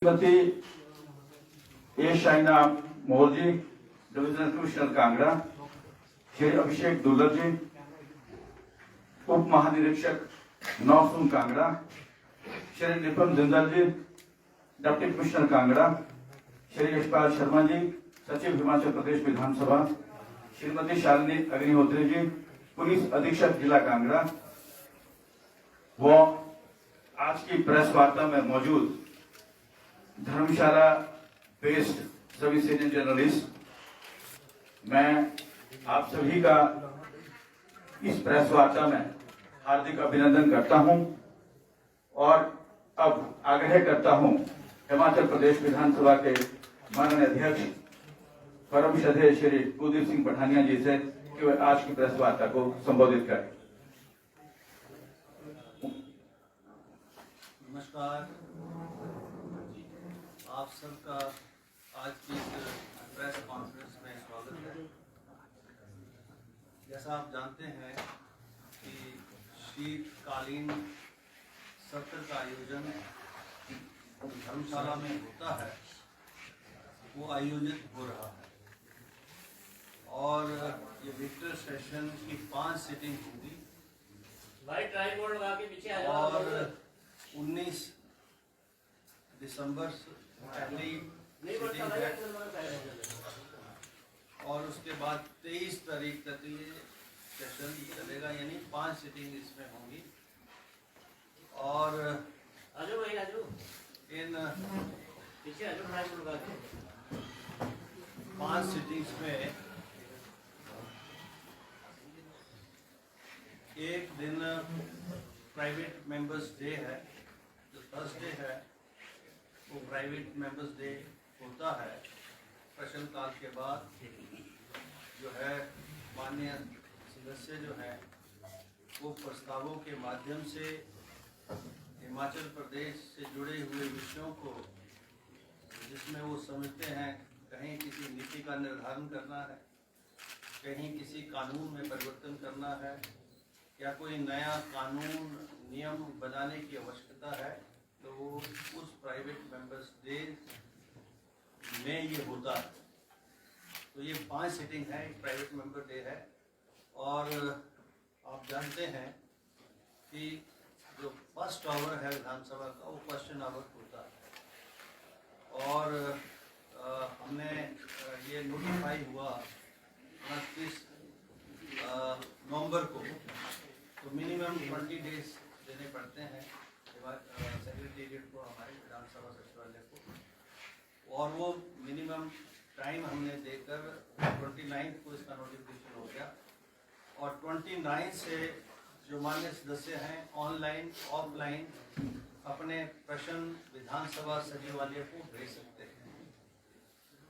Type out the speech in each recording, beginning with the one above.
Shrimati A Shaina Mohal ji, divisional commissioner Kangra, Shri Abhishek Dullar ji, उप महानिरीक्षक नौसून कांगड़ा, श्री निपुण जिंदल जी, deputy commissioner Kangra, Shri Yashpal Sharma ji, सचिव हिमाचल प्रदेश विधानसभा, श्रीमती शालिनी अग्निहोत्री जी, पुलिस अधीक्षक जिला कांगड़ा, वो आज की प्रेस वार्ता में मौजूद धर्मशाला बेस्ड सभी सीनियर जर्नलिस्ट, मैं आप सभी का इस प्रेस वार्ता में हार्दिक अभिनंदन करता हूं और अब आग्रह करता हूं हिमाचल प्रदेश विधानसभा के माननीय अध्यक्ष परम श्रद्धेय श्री कुलदीप सिंह पठानिया जी से कि वे आज की प्रेस वार्ता को संबोधित करें। नमस्कार, आप सबका आज की प्रेस कॉन्फ्रेंस में स्वागत है। जैसा आप जानते हैं कि शीतकालीन सत्र का आयोजन धर्मशाला में होता है, वो आयोजित हो रहा है और ये विक्टर सेशन की 5 सीटिंग होगी और 19 दिसंबर पहली सीटिंग है और उसके बाद 23 तारीख तक ये सेशन चलेगा, यानी 5 सीटिंग इसमें होंगी। और इन 5 सीटिंग्स में एक दिन प्राइवेट मेंबर्स डे है, जो थर्सडे है वो प्राइवेट मेंबर्स डे होता है। प्रश्नकाल के बाद जो है माननीय सदस्य जो है वो प्रस्तावों के माध्यम से हिमाचल प्रदेश से जुड़े हुए विषयों को, जिसमें वो समझते हैं कहीं किसी नीति का निर्धारण करना है, कहीं किसी कानून में परिवर्तन करना है या कोई नया कानून नियम बनाने की आवश्यकता है, तो वो उस प्राइवेट मेंबर्स डे में ये होता है। तो ये 5 सीटिंग है, एक प्राइवेट मेंबर डे है। और आप जानते हैं कि जो फर्स्ट आवर है विधानसभा का, वो क्वेश्चन आवर होता है और हमने ये नोटिफाई हुआ 29 नवंबर को, तो मिनिमम 20 डेज देने पड़ते हैं सेक्रेटेरिएट को, हमारे विधानसभा सचिवालय को, और वो मिनिमम टाइम हमने देकर 29 को इसका नोटिफिकेशन हो गया और 29 से जो मान्य सदस्य हैं ऑनलाइन ऑफलाइन अपने प्रश्न विधानसभा सचिवालय को भेज सकते हैं।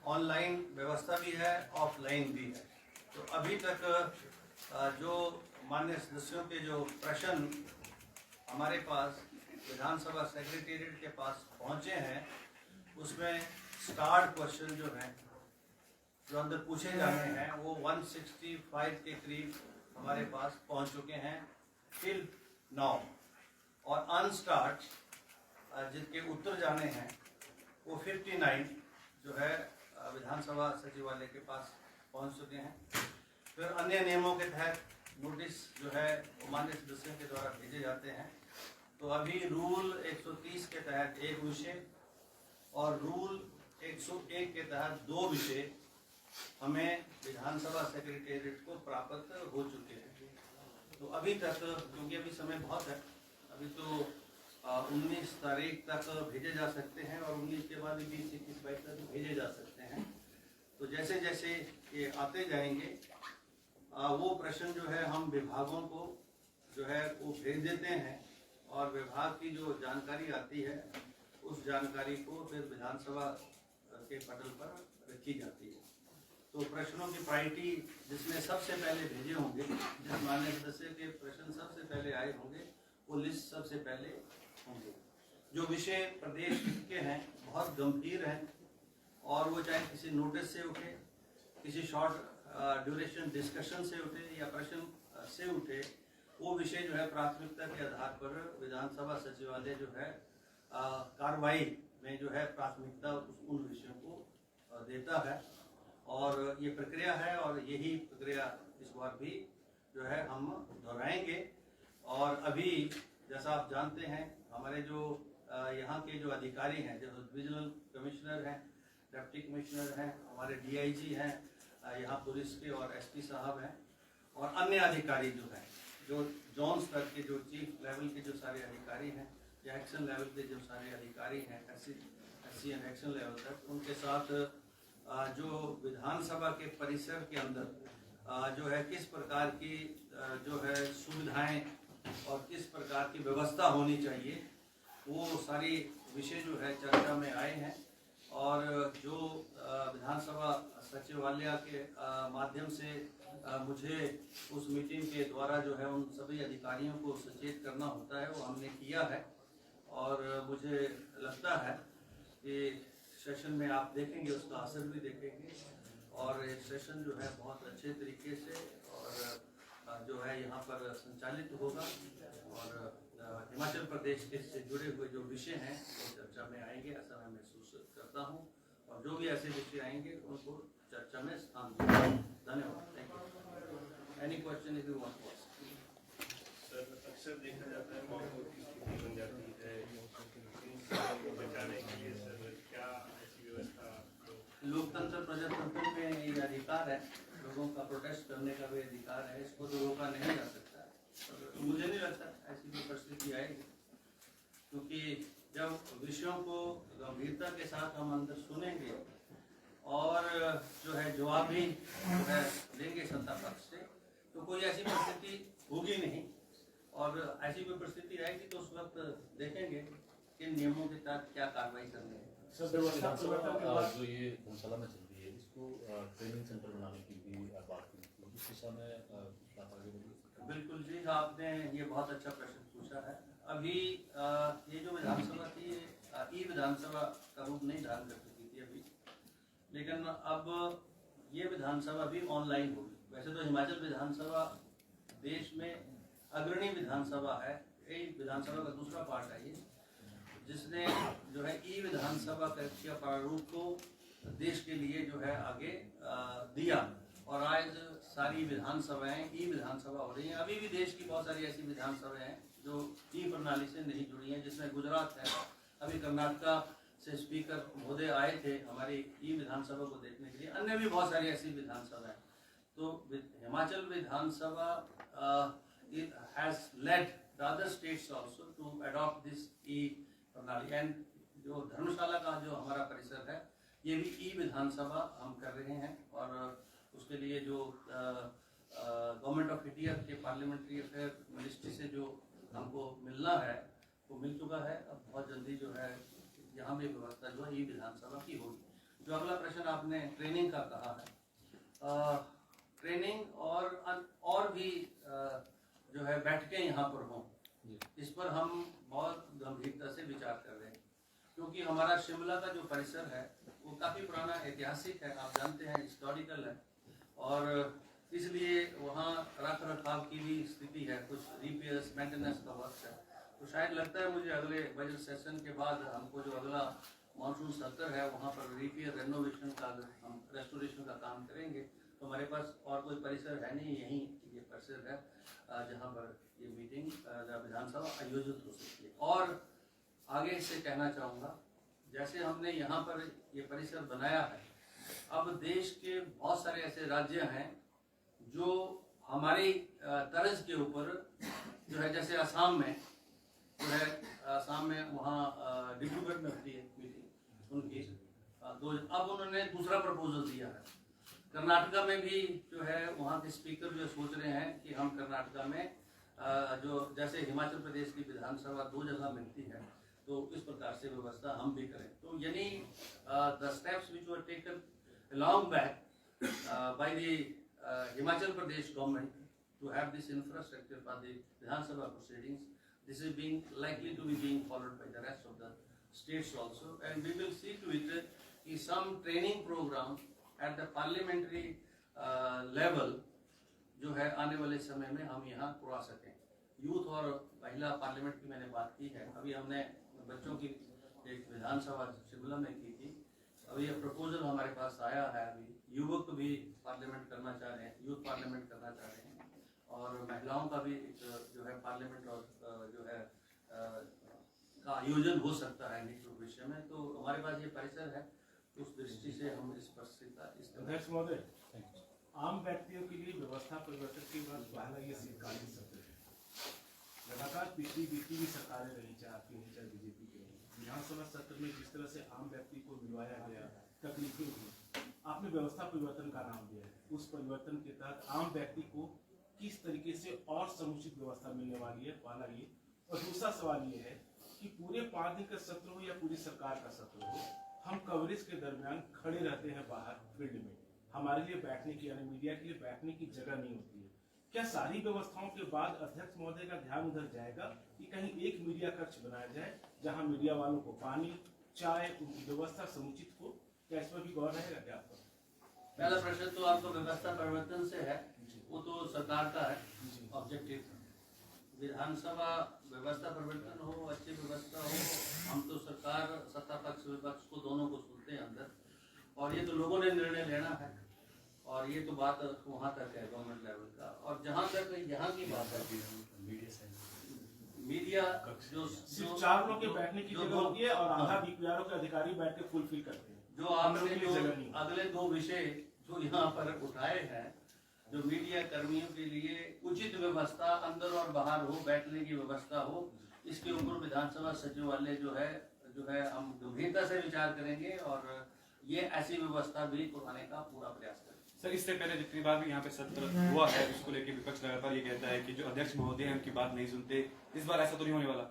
ऑनलाइन व्यवस्था भी है, ऑफलाइन भी है। तो अभी तक जो मान्य सदस्यों के जो प्रश्न हमारे पास विधानसभा सेक्रेटेरिएट के पास पहुंचे हैं, उसमें स्टार्ट क्वेश्चन जो हैं, जो अंदर पूछे जाने हैं, वो 165 के करीब हमारे पास पहुंच चुके हैं टिल नाउ, और अनस्टार्ट जिनके उत्तर जाने हैं वो 59 जो है विधानसभा सचिवालय के पास पहुंच चुके हैं। फिर अन्य नियमों के तहत नोटिस जो है मान्य सदस्यों के द्वारा भेजे जाते हैं। तो अभी रूल 130 के तहत एक विषय और रूल 101 के तहत 2 विषय हमें विधानसभा सेक्रेटेरिएट को प्राप्त हो चुके हैं। तो अभी तक, क्योंकि अभी समय बहुत है, अभी तो 19 तारीख तक भेजे जा सकते हैं और 19 के बाद 20-21 तक भेजे जा सकते हैं। तो जैसे जैसे ये आते जाएंगे वो प्रश्न जो है हम विभागों को जो है वो भेज देते हैं और विभाग की जो जानकारी आती है उस जानकारी को फिर विधानसभा के पटल पर रखी जाती है। तो प्रश्नों की प्रायोरिटी जिसमें सबसे पहले भेजे होंगे, जिस मान्य सदस्य के प्रश्न सबसे पहले आए होंगे, वो लिस्ट सबसे पहले होंगे। जो विषय प्रदेश के हैं बहुत गंभीर हैं और वो चाहे किसी नोटिस से उठे, किसी शॉर्ट ड्यूरेशन डिस्कशन से उठे या प्रश्न से उठे, वो विषय जो है प्राथमिकता के आधार पर विधानसभा सचिवालय जो है कार्रवाई में में जो है प्राथमिकता उन विषयों को देता है, और ये प्रक्रिया है और यही प्रक्रिया इस बार भी जो है हम दोहराएंगे। और अभी जैसा आप जानते हैं हमारे जो यहाँ के जो अधिकारी हैं, जो विजिलेंस कमिश्नर हैं, डिप्टी कमिश्नर हैं, हमारे डीआईजी हैं यहाँ पुलिस के और एसपी साहब हैं, और अन्य अधिकारी जो हैं, जो जोन स्तर के जो चीफ लेवल के जो सारे अधिकारी हैं या एक्शन लेवल के जो सारे अधिकारी हैं, एससी एंड एक्शन लेवल तक, उनके साथ जो विधानसभा के परिसर के अंदर जो है किस प्रकार की जो है सुविधाएं और किस प्रकार की व्यवस्था होनी चाहिए, वो सारी विषय जो है चर्चा में आए हैं। और जो विधानसभा सचिवालय के माध्यम से मुझे उस मीटिंग के द्वारा जो है उन सभी अधिकारियों को सचेत करना होता है, वो हमने किया है। और मुझे लगता है कि सेशन में आप देखेंगे, उसका असर भी देखेंगे, और ये सेशन जो है बहुत अच्छे तरीके से और जो है यहाँ पर संचालित होगा, और हिमाचल प्रदेश के से जुड़े हुए जो विषय हैं वो चर्चा में आएंगे, ऐसा मैं महसूस करता हूँ। और जो भी ऐसे विषय आएंगे उनको चर्चा में स्थान देंगे। धन्यवाद। Thank you. Any question if you want to ask. Sir, अक्सर देखा जाता है मौतों की स्थिति बन जाती है, इन सबों को बचाने के लिए सर क्या ऐसी व्यवस्था? लोकतंत्र प्रजातंत्र में ये अधिकार है, लोगों का प्रोटेस्ट करने का भी अधिकार है, इसको तो रोका नहीं जा सकता। तो मुझे नहीं लगता ऐसी कोई परिस्थिति आएगी, क्योंकि जब विषयों को गंभीरता के साथ हम अंदर सुनेंगे और जो है जवाब भी जो है लेंगे सत्ता पक्ष से, तो कोई ऐसी परिस्थिति होगी नहीं। और ऐसी कोई परिस्थिति आएगी तो उस वक्त देखेंगे किन नियमों के तहत क्या कार्रवाई करनी है। सर, विधानसभा जो ये धर्मशाला में चल रही है, इसको ट्रेनिंग सेंटर बनाने की भी बात हुई थी, इस दिशा में बात आगे बढ़ी? बिल्कुल जी, आपने ये बहुत अच्छा प्रश्न पूछा है। अभी ये जो विधानसभा थी ई विधानसभा का रूप नहीं धारण कर चुकी थी अभी, लेकिन अब ये विधानसभा भी ऑनलाइन होगी। वैसे तो हिमाचल विधानसभा देश में अग्रणी विधानसभा है, यही विधानसभा का दूसरा पार्ट है ये, जिसने जो है ई विधानसभा का प्रारूप को देश के लिए जो है आगे दिया, और आज सारी विधानसभाएं ई विधानसभा हो रही हैं। अभी भी देश की बहुत सारी ऐसी विधानसभाएं हैं जो ई प्रणाली से नहीं जुड़ी हैं, जिसमें गुजरात है। अभी कर्नाटका से स्पीकर महोदय आए थे हमारी ई विधानसभा को देखने के लिए, अन्य भी बहुत सारी ऐसी विधानसभाएं। तो हिमाचल विधानसभा has led the other states also to adopt this e प्रणाली। एंड जो धर्मशाला का जो हमारा परिसर है, ये भी ई विधानसभा हम कर रहे हैं, और उसके लिए जो गवर्नमेंट ऑफ इंडिया के पार्लियामेंट्री अफेयर मिनिस्ट्री से जो हमको मिलना है वो मिल चुका है। अब बहुत जल्दी जो है यहाँ भी व्यवस्था जो है ई विधानसभा की होगी। जो अगला प्रश्न आपने ट्रेनिंग का कहा है, ट्रेनिंग और भी जो है बैठकें यहाँ पर हों, इस पर हम बहुत गंभीरता से विचार कर रहे हैं, क्योंकि हमारा शिमला का जो परिसर है वो काफ़ी पुराना ऐतिहासिक है, आप जानते हैं, हिस्टोरिकल है, और इसलिए वहाँ रख रखाव की भी स्थिति है, कुछ रिपेयर्स मेंटेनेंस का वर्क है। तो शायद लगता है मुझे अगले बजट सेशन के बाद हमको जो अगला मानसून सत्र है वहाँ पर रिपेयर रेनोवेशन का हम रेस्टोरेशन का काम करेंगे। तो हमारे पास और कोई परिसर है नहीं, यहीं ये परिसर है जहाँ पर ये मीटिंग विधानसभा आयोजित हो सकती है। और आगे से कहना चाहूँगा, जैसे हमने यहाँ पर ये परिसर बनाया है, अब देश के बहुत सारे ऐसे राज्य हैं जो हमारी तर्ज के ऊपर जो है, जैसे असम में जो है, असम में वहाँ डिब्रूगढ़ में होती है मीटिंग उनकी, अब उन्होंने दूसरा प्रपोजल दिया है। कर्नाटका में भी जो है वहाँ के स्पीकर जो सोच रहे हैं कि हम कर्नाटका में जो जैसे हिमाचल प्रदेश की विधानसभा 2 जगह मिलती है, तो इस प्रकार से व्यवस्था हम भी करें। तो यानी the steps which were taken along back by the Himachal Pradesh government to have this infrastructure for the Vidhan Sabha proceedings, this is being likely to be being followed by the rest of the states also, and we will see to it that some training program at the parliamentary level जो है आने वाले समय में हम यहाँ करवा सकें। यूथ और महिला पार्लियामेंट की मैंने बात की है, अभी हमने बच्चों की एक विधानसभा शिमला में की थी। अभी ये प्रपोजल हमारे पास आया है, अभी युवक भी पार्लियामेंट करना चाह रहे हैं, यूथ पार्लियामेंट करना चाह रहे हैं, और महिलाओं का भी एक जो है पार्लियामेंट और जो है का आयोजन हो सकता है निश्चित भविष्य में। तो हमारे पास ये परिसर है, उस दृष्टि से हम इस परिस्थिति का अध्यक्ष महोदय, आम व्यक्तियों के लिए व्यवस्था परिवर्तन के बाद पहला ये शीतकालीन सत्र है। लगातार पिछली भी सरकारें रही, चाहे आपकी रही चाहे बीजेपी की रही, विधानसभा सत्र में जिस तरह से आम व्यक्ति को मिलवाया गया, तकलीफें हुई, आपने व्यवस्था परिवर्तन का नाम दिया है। उस परिवर्तन के तहत आम व्यक्ति को किस तरीके से और समुचित व्यवस्था मिलने वाली है, पहला ये। और दूसरा सवाल ये है कि पूरे 5 दिन का सत्र हो या पूरी सरकार का सत्र हो, हम कवरेज के दरमियान खड़े रहते हैं बाहर फील्ड में, हमारे लिए बैठने की यानी मीडिया के लिए बैठने की जगह नहीं होती है। क्या सारी व्यवस्थाओं के बाद अध्यक्ष महोदय का ध्यान उधर जाएगा कि कहीं एक मीडिया कक्ष बनाया जाए जहां मीडिया वालों को पानी, चाय, उनकी व्यवस्था समुचित हो? क्या इस पर भी गौर रहेगा क्या आपका? पहला प्रश्न तो आपको व्यवस्था परिवर्तन से है, वो तो सरकार का है ऑब्जेक्टिव। विधानसभा व्यवस्था परिवर्तन हो, अच्छी व्यवस्था हो, हम तो सरकार, सत्ता पक्ष विपक्ष को दोनों को सुनते हैं अंदर, और ये तो लोगों ने निर्णय लेना है, और ये तो बात वहाँ तक है गवर्नमेंट लेवल का। और जहाँ तक यहाँ की बात है, मीडिया जो सिर्फ 4 लोग के बैठने की जगह होती है और आधा बीपीआरओ के अधिकारी बैठ के फुलफिल करते हैं। जो आपने जो अगले 2 विषय जो यहाँ पर उठाए हैं, जो मीडिया कर्मियों के लिए उचित व्यवस्था अंदर और बाहर हो, बैठने की व्यवस्था हो, इसके ऊपर विधानसभा सचिवालय जो है हम गंभीरता से विचार करेंगे और ये ऐसी व्यवस्था भी करवाने का पूरा प्रयास करेंगे। सर, इससे पहले जितनी बार भी यहाँ पे सत्र हुआ है, उसको लेके विपक्ष लगातार ये कहता है कि जो अध्यक्ष महोदय हैं उनकी बात नहीं सुनते। इस बार ऐसा तो नहीं होने वाला?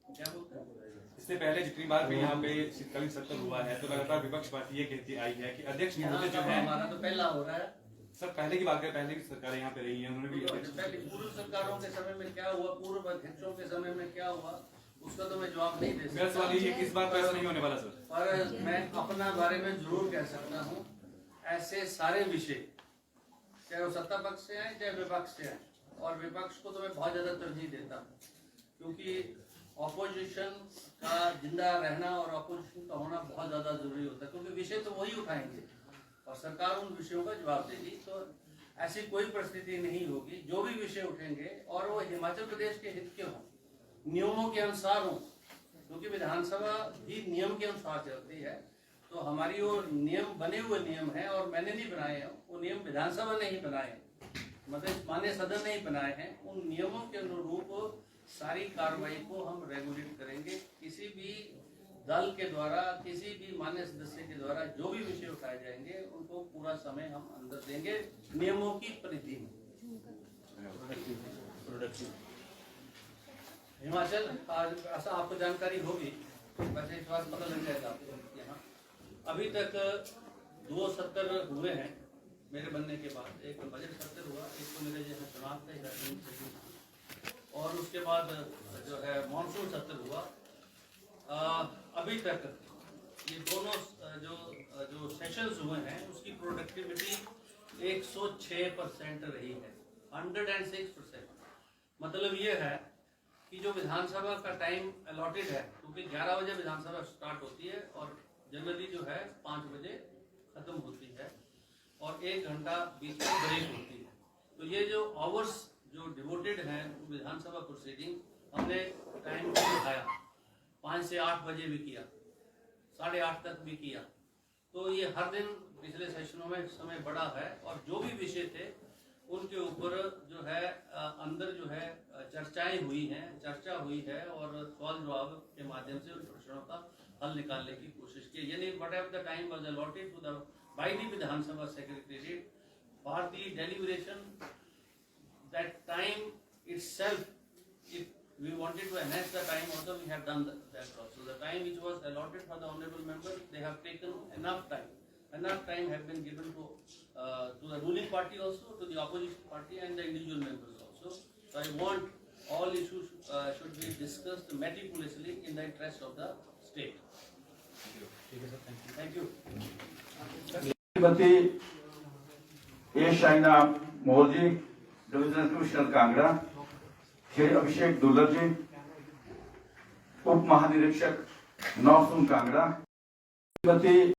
क्या बोलते हैं? इससे पहले जितनी बार भी यहाँ पे शीतकालीन सत्र हुआ है तो लगातार विपक्ष पार्टी ये कहती आई है कि अध्यक्ष महोदय जो है, हमारा तो पहला हो रहा है। सर पहले की बात करें, पहले की सरकारें यहाँ पे रही है, उन्होंने भी पहले पूर्व सरकारों के समय में क्या हुआ, पूर्व अध्यक्षों के समय में क्या हुआ, उसका तो मैं जवाब नहीं दे मेरा सवाल ये इस बार तो ऐसा नहीं होने वाला सर। पर मैं अपना बारे में जरूर कह सकता हूँ, ऐसे सारे विषय चाहे वो सत्ता पक्ष से आए चाहे विपक्ष से आए, और विपक्ष को तो मैं बहुत ज्यादा तरजीह देता हूँ, क्योंकि ऑपोजिशन का जिंदा रहना और ऑपोजिशन का होना बहुत ज्यादा जरूरी होता है, क्योंकि विषय तो वही उठाएंगे और सरकार उन विषयों का जवाब देगी। तो ऐसी कोई परिस्थिति नहीं होगी, जो भी विषय उठेंगे और वो हिमाचल प्रदेश के हित के हों, नियमों के अनुसार हों, क्योंकि विधानसभा भी नियम के अनुसार चलती है। तो हमारी वो नियम बने हुए नियम है, और मैंने नहीं बनाए हैं वो नियम, विधानसभा ने ही बनाए हैं, मतलब माननीय सदन ने ही बनाए हैं। उन नियमों के अनुरूप सारी कार्रवाई को हम रेगुलेट करेंगे। किसी भी दल के द्वारा, किसी भी मान्य सदस्य के द्वारा जो भी विषय उठाए जाएंगे, उनको पूरा समय हम अंदर देंगे नियमों की परिधि में। हिमाचल आज ऐसा आपको जानकारी होगी, वैसे इस बात पता लग जाएगा आपको। यहाँ अभी तक 2 सत्र हुए हैं मेरे बनने के बाद। एक बजट सत्र हुआ, एक तो मेरे जैसे चुनाव थे, और उसके बाद जो है मानसून सत्र हुआ। अभी तक ये दोनों जो सेशंस हुए हैं उसकी प्रोडक्टिविटी 106% रही है, 106%। मतलब ये है कि जो विधानसभा का टाइम अलॉटेड है, क्योंकि 11 बजे विधानसभा स्टार्ट होती है और जनरली जो है 5 बजे खत्म होती है, और 1 घंटा बीच में ब्रेक होती है। तो ये जो आवर्स जो डिवोटेड हैं विधानसभा प्रोसीडिंग, हमने टाइम को बढ़ाया, 5 से 8 बजे भी किया, 8:30 तक भी किया। तो ये हर दिन पिछले सेशनों में समय बढ़ा है, और जो भी विषय थे उनके ऊपर जो है अंदर जो है चर्चा हुई है, और सवाल जवाब के माध्यम से उन प्रश्नों का हल निकालने की कोशिश की। यानी whatever the time was allotted to the by the Vidhansabha secretariat for the deliberation, that time itself, if we wanted to enhance the time also, we have done that also. The time which was allotted for the honorable members, they have taken enough time. Enough time have been given to the ruling party also, to the opposition party and the individual members also. So I want all issues should be discussed meticulously in the interest of the state. Thank you. Shrimati A Shaina मोहजी, divisional commissioner Kangra, Shri Abhishek Dullar ji, उप महानिरीक्षक north Kangra. Shrimati